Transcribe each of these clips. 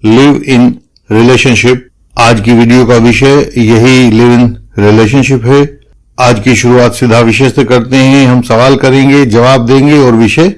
Live in relationship. आज की video का विषय यही लिव इन रिलेशनशिप है। आज की शुरुआत सीधा विषय से करते हैं। हम सवाल करेंगे, जवाब देंगे और विषय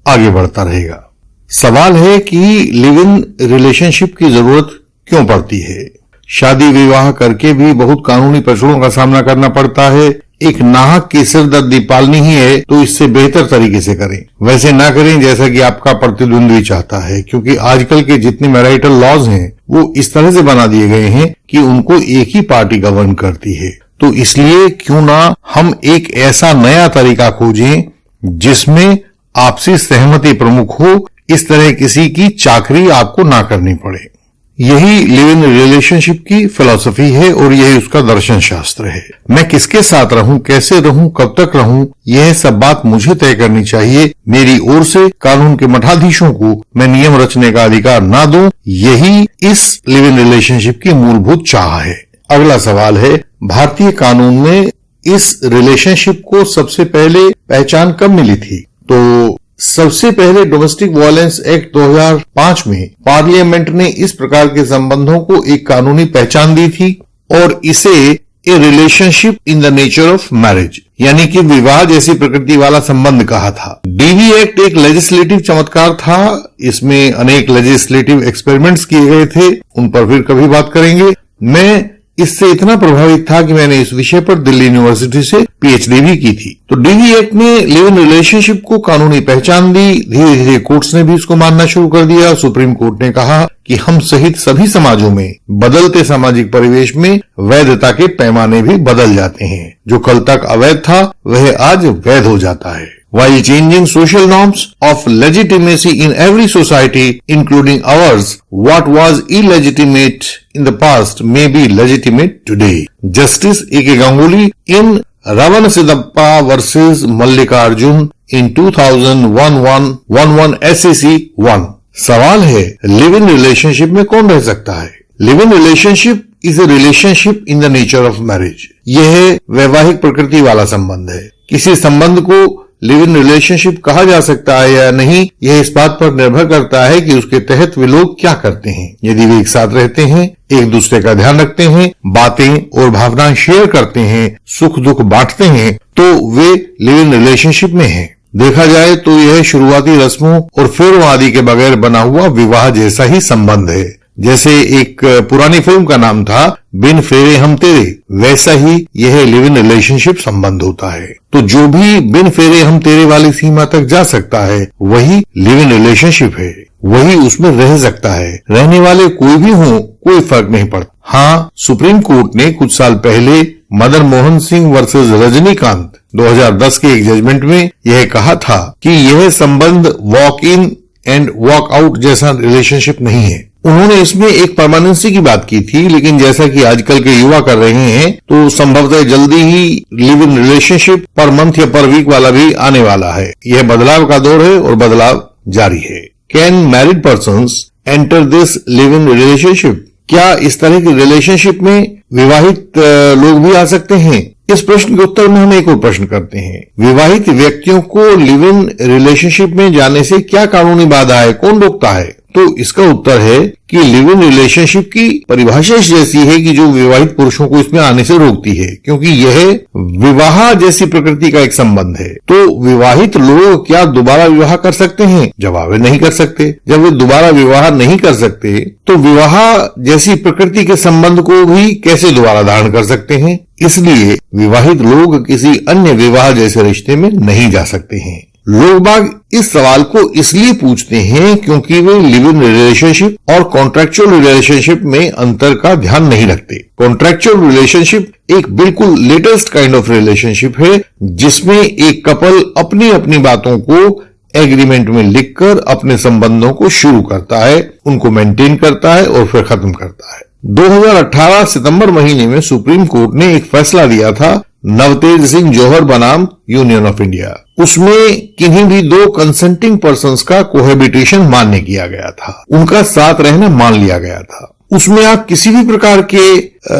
आगे बढ़ता रहेगा। सवाल है कि लिव इन रिलेशनशिप की जरूरत क्यों पड़ती है। शादी विवाह करके भी बहुत कानूनी पचड़ों का सामना करना पड़ता है। एक नाहक की सिरदर्दी पालनी ही है तो इससे बेहतर तरीके से करें। वैसे ना करें जैसा कि आपका प्रतिद्वंद्वी चाहता है, क्योंकि आजकल के जितने मैरिटल लॉज हैं वो इस तरह से बना दिए गए हैं कि उनको एक ही पार्टी गवर्न करती है। तो इसलिए क्यों ना हम एक ऐसा नया तरीका खोजें जिसमें आपसी सहमति प्रमुख हो। इस तरह किसी की चाकरी आपको ना करनी पड़े। यही लिव इन रिलेशनशिप की फिलॉसफी है और यही उसका दर्शन शास्त्र है। मैं किसके साथ रहूं, कैसे रहूं, कब तक रहूं, यह सब बात मुझे तय करनी चाहिए। मेरी ओर से कानून के मठाधीशों को मैं नियम रचने का अधिकार ना दूं। यही इस लिव इन रिलेशनशिप की मूलभूत चाह है। अगला सवाल है, भारतीय कानून में इस रिलेशनशिप को सबसे पहले पहचान कब मिली थी। तो सबसे पहले डोमेस्टिक वायलेंस एक्ट 2005 में पार्लियामेंट ने इस प्रकार के संबंधों को एक कानूनी पहचान दी थी और इसे ए relationship in the nature of marriage यानी कि विवाह जैसी प्रकृति वाला संबंध कहा था। डीवी एक्ट एक लेजिस्लेटिव चमत्कार था। इसमें अनेक लेजिस्लेटिव एक्सपेरिमेंट्स किए गए थे, उन पर फिर कभी बात करेंगे। मैं इससे इतना प्रभावित था कि मैंने इस विषय पर दिल्ली यूनिवर्सिटी से पीएचडी भी की थी। तो डीवी एक्ट ने लिव इन रिलेशनशिप को कानूनी पहचान दी। धीरे धीरे कोर्ट्स ने भी इसको मानना शुरू कर दिया। सुप्रीम कोर्ट ने कहा कि हम सहित सभी समाजों में बदलते सामाजिक परिवेश में वैधता के पैमाने भी बदल जाते हैं। जो कल तक अवैध था वह आज वैध हो जाता है। While changing social norms of legitimacy in every society, including ours, what was illegitimate in the past may be legitimate today. Justice A.K. Ganguly in Ravana Siddhappa versus Mallikarjun in 2011 SEC 1. सवाल है, live in relationship में कौन रह सकता है। Live in relationship is a relationship in the nature of marriage. यह वैवाहिक प्रकृति वाला संबंध है। किसी संबंध को लिव इन रिलेशनशिप कहा जा सकता है या नहीं, यह इस बात पर निर्भर करता है कि उसके तहत वे लोग क्या करते हैं। यदि वे एक साथ रहते हैं, एक दूसरे का ध्यान रखते हैं, बातें और भावनाएं शेयर करते हैं, सुख दुख बांटते हैं, तो वे लिव इन रिलेशनशिप में हैं। देखा जाए तो यह शुरुआती रस्मों और फेरों आदि के बगैर बना हुआ विवाह जैसा ही संबंध है। जैसे एक पुरानी फिल्म का नाम था बिन फेरे हम तेरे, वैसा ही यह लिव इन रिलेशनशिप संबंध होता है। तो जो भी बिन फेरे हम तेरे वाली सीमा तक जा सकता है वही लिव इन रिलेशनशिप है, वही उसमें रह सकता है। रहने वाले कोई भी हो, कोई फर्क नहीं पड़ता। हाँ, सुप्रीम कोर्ट ने कुछ साल पहले मदन मोहन सिंह वर्सेस रजनीकांत 2010 के एक जजमेंट में यह कहा था कि यह संबंध walk in and walk out जैसा रिलेशनशिप नहीं है। उन्होंने इसमें एक परमानेंसी की बात की थी, लेकिन जैसा कि आजकल के युवा कर रहे हैं तो संभवतः जल्दी he live in relationship per month या पर वीक वाला भी आने वाला है। यह बदलाव का दौर है और बदलाव जारी है। Can married persons enter this live in relationship. क्या इस तरह की रिलेशनशिप में विवाहित लोग भी आ सकते हैं। इस प्रश्न के उत्तर में हम एक और प्रश्न करते हैं, विवाहित व्यक्तियों को लिव इन रिलेशनशिप में जाने से क्या कानूनी बाधा है, कौन रोकता है। तो इसका उत्तर है कि लिव इन रिलेशनशिप की परिभाषा जैसी है कि जो विवाहित पुरुषों को इसमें आने से रोकती है, क्योंकि यह विवाह जैसी प्रकृति का एक संबंध है। तो विवाहित लोग क्या दोबारा विवाह कर सकते हैं। जवाब है, नहीं कर सकते। जब वे दोबारा विवाह नहीं कर सकते तो विवाह जैसी प्रकृति के संबंध को भी कैसे दोबारा धारण कर सकते हैं। इसलिए विवाहित लोग किसी अन्य विवाह जैसे रिश्ते में नहीं जा सकते हैं। लोग बाग इस सवाल को इसलिए पूछते हैं क्योंकि वे लिव इन रिलेशनशिप और कॉन्ट्रैक्चुअल रिलेशनशिप में अंतर का ध्यान नहीं रखते। कॉन्ट्रैक्चुअल रिलेशनशिप एक बिल्कुल लेटेस्ट काइंड ऑफ रिलेशनशिप है जिसमें एक कपल अपनी अपनी बातों को एग्रीमेंट में लिखकर अपने संबंधों को शुरू करता है, उनको मेंटेन करता है और फिर खत्म करता है। 2018 सितंबर महीने में सुप्रीम कोर्ट ने एक फैसला दिया था नवतेज सिंह जौहर बनाम यूनियन ऑफ इंडिया। उसमें किन्हीं भी दो कंसेंटिंग पर्सन्स का कोहेबिटेशन मान्य किया गया था, उनका साथ रहना मान लिया गया था। उसमें आप किसी भी प्रकार के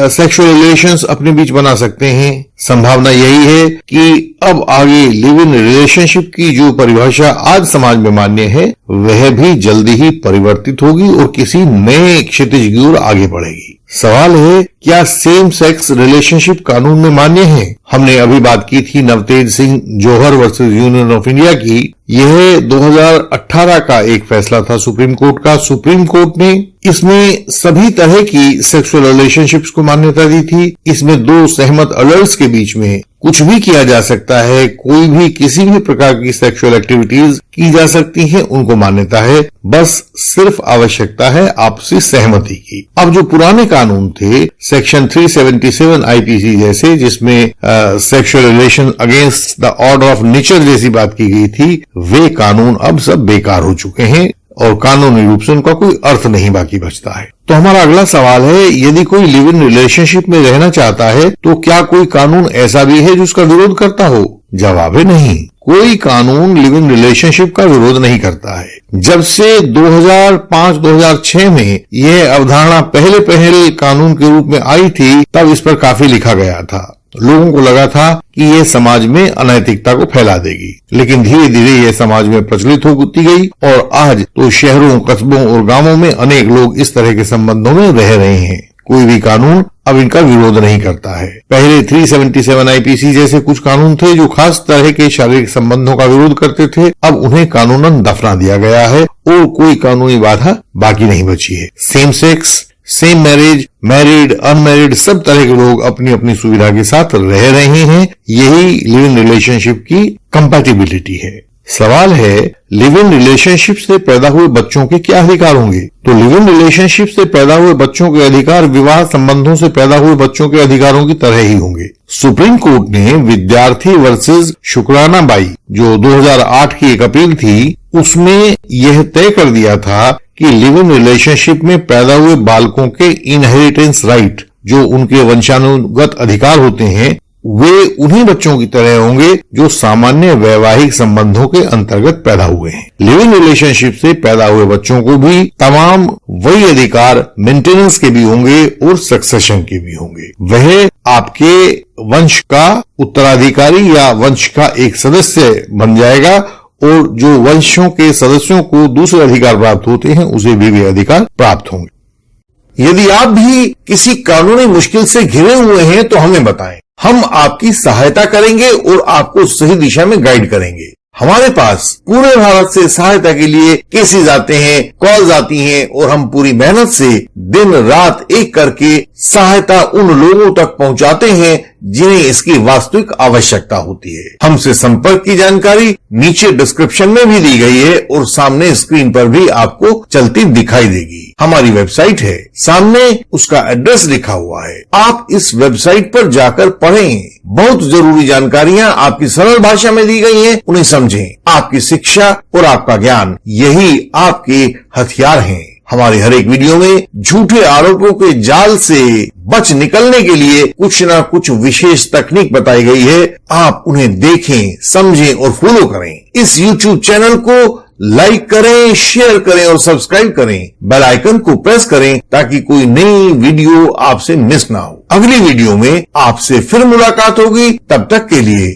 सेक्सुअल रिलेशंस अपने बीच बना सकते हैं। संभावना यही है कि अब आगे लिव इन रिलेशनशिप की जो परिभाषा आज समाज में मान्य है वह भी जल्दी ही परिवर्तित होगी और किसी नए क्षितिज की ओर आगे बढ़ेगी। सवाल है, क्या सेम सेक्स रिलेशनशिप कानून में मान्य है? हमने अभी बात की थी नवतेज सिंह जौहर वर्सेस यूनियन ऑफ इंडिया की। यह 2018 का एक फैसला था सुप्रीम कोर्ट का। सुप्रीम कोर्ट ने इसमें सभी तरह की सेक्सुअल रिलेशनशिप्स को मान्यता दी थी। इसमें दो सहमत अडल्ट्स के बीच में कुछ भी किया जा सकता है, कोई भी किसी भी प्रकार की सेक्सुअल एक्टिविटीज की जा सकती हैं, उनको मान्यता है। बस सिर्फ आवश्यकता है आपसी सहमति की। अब जो पुराने कानून थे सेक्शन 377 आईपीसी जैसे, जिसमें sexual relation against the order of nature जैसी बात की गई थी, वे कानून अब सब बेकार हो चुके हैं और कानूनी रूप से उनका कोई अर्थ नहीं बाकी बचता है। तो हमारा अगला सवाल है, यदि कोई लिव इन रिलेशनशिप में रहना चाहता है तो क्या कोई कानून ऐसा भी है जो उसका विरोध करता हो? जवाब है नहीं। कोई कानून लिव इन रिलेशनशिप का विरोध नहीं करता है। जब से 2005-2006 में यह अवधारणा पहले कानून के रूप में आई थी, तब इस पर काफी लिखा गया था। लोगों को लगा था कि यह समाज में अनैतिकता को फैला देगी, लेकिन धीरे धीरे यह समाज में प्रचलित होती गई और आज तो शहरों, कस्बों और गांवों में अनेक लोग इस तरह के संबंधों में रह रहे हैं। कोई भी कानून अब इनका विरोध नहीं करता है। पहले 377 आईपीसी जैसे कुछ कानून थे जो खास तरह के शारीरिक संबंधों का विरोध करते थे, अब उन्हें कानूनन दफना दिया गया है और कोई कानूनी बाधा बाकी नहीं बची है। Same sex, same marriage, married, unmarried सब तरह के लोग अपनी अपनी सुविधा के साथ रह रहे हैं। यही लिव इन रिलेशनशिप की कंपैटिबिलिटी है। सवाल है, लिव इन रिलेशनशिप से पैदा हुए बच्चों के क्या अधिकार होंगे? तो लिव इन रिलेशनशिप से पैदा हुए बच्चों के अधिकार विवाह संबंधों से पैदा हुए बच्चों के अधिकारों की तरह ही होंगे। सुप्रीम कोर्ट ने विद्यार्थी वर्सेस शुक्राना बाई, जो 2008 की एक अपील थी, उसमें यह तय कर दिया था कि लिव इन रिलेशनशिप में पैदा हुए बालकों के इनहेरिटेंस राइट, जो उनके वंशानुगत अधिकार होते हैं, वे उन्हीं बच्चों की तरह होंगे जो सामान्य वैवाहिक संबंधों के अंतर्गत पैदा हुए हैं। लिव इन रिलेशनशिप से पैदा हुए बच्चों को भी तमाम वही अधिकार मेंटेनेंस के भी होंगे और सक्सेशन के भी होंगे। वह आपके वंश का उत्तराधिकारी या वंश का एक सदस्य बन जाएगा और जो वंशों के सदस्यों को दूसरे अधिकार प्राप्त होते हैं उसे भी अधिकार प्राप्त होंगे। यदि आप भी किसी कानूनी मुश्किल से घिरे हुए हैं तो हमें बताएं, हम आपकी सहायता करेंगे और आपको सही दिशा में गाइड करेंगे। हमारे पास पूरे भारत से सहायता के लिए केसेस आते हैं, कॉल्स आती हैं और हम पूरी मेहनत से दिन रात एक करके सहायता उन लोगों तक पहुंचाते हैं जिन्हें इसकी वास्तविक आवश्यकता होती है। हमसे संपर्क की जानकारी नीचे डिस्क्रिप्शन में भी दी गई है और सामने स्क्रीन पर भी आपको चलती दिखाई देगी। हमारी वेबसाइट है, सामने उसका एड्रेस लिखा हुआ है। आप इस वेबसाइट पर जाकर पढ़ें। बहुत जरूरी जानकारियां आपकी सरल भाषा में दी गई हैं, उन्हें समझें। आपकी शिक्षा और आपका ज्ञान यही आपके हथियार हैं। हमारे हर एक वीडियो में झूठे आरोपों के जाल से बच निकलने के लिए कुछ ना कुछ विशेष तकनीक बताई गई है। आप उन्हें देखें, समझें और फॉलो करें। इस YouTube चैनल को लाइक करें, शेयर करें और सब्सक्राइब करें। बेल आइकन को प्रेस करें ताकि कोई नई वीडियो आपसे मिस ना हो। अगली वीडियो में आपसे फिर मुलाकात होगी। तब तक के लिए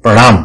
प्रणाम।